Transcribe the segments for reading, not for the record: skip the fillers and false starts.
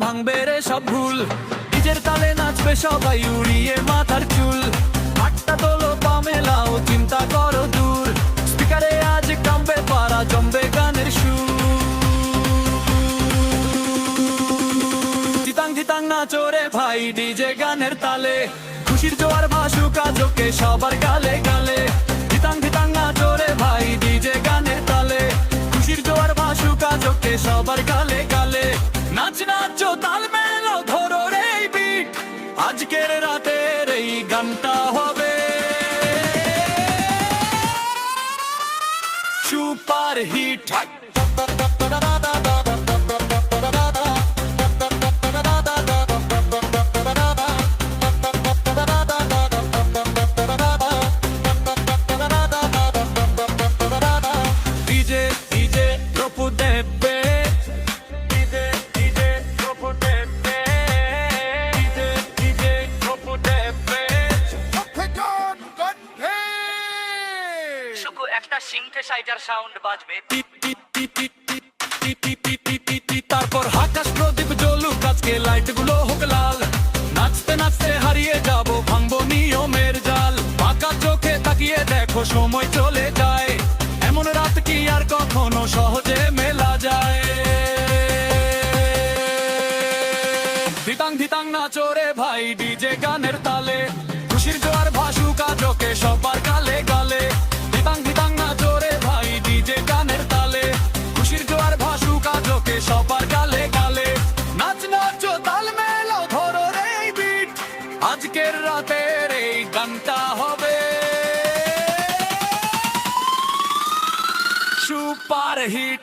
ভাঙবে রে সব ভুল। নিজের তালে নাচবে সবাই উড়িয়ে মাথার চুল। হাতটা তোলো পা মেলাও চিন্তা করো দূর। স্পিকারে আজ কামবে পারা জমবে গানের সুর। ধিতাং ধিতাং নাচো রে ভাই ডিজে গানের তালে। খুশির জোয়ার ভাসুক আজকে সবার গালে গালে। ধিতাং ধিতাং নাচো রে ভাই ডিজে গানের তালে। খুশির জোয়ার ভাসুক আজকে সবার গালে গালে। নাচ নাচো তাল মেলো ধরো রে বিট। আজকের রাতের এই গানটা হবে সুপার হিট। একটা সিনথেসাইজার সাউন্ড বাজবে। তারপর আকাশ প্রদীপ জ্বলুক আজকে লাইট গুলো হোক লাল। নাচতে নাচতে হারিয়ে যাব ভাঙবো নিয়মের জাল। পাকা চোখে তাকিয়ে দেখো সময় চলে যায়। এমন রাত কি আর কখনো সহজে মেলা যায়। ধিতাং ধিতাং নাচো রে ভাই ডিজে গানের তালে। খুশির জোয়ার ভাসুক আজকে সবার গালে গালে। ধিতাং ধিতাং নাচো রে ভাই ডিজে গানের তালে। খুশির জোয়ার ভাসুক আজকে সবার গালে গালে। নাচ নাচো তাল মেলো ধরো রে বিট। আজকের রাতের এই গানটা হবে সুপার হিট।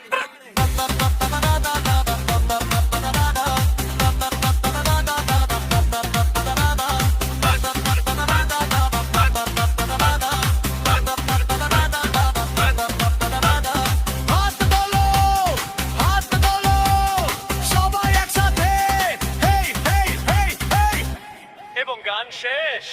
এবং গান শেষ।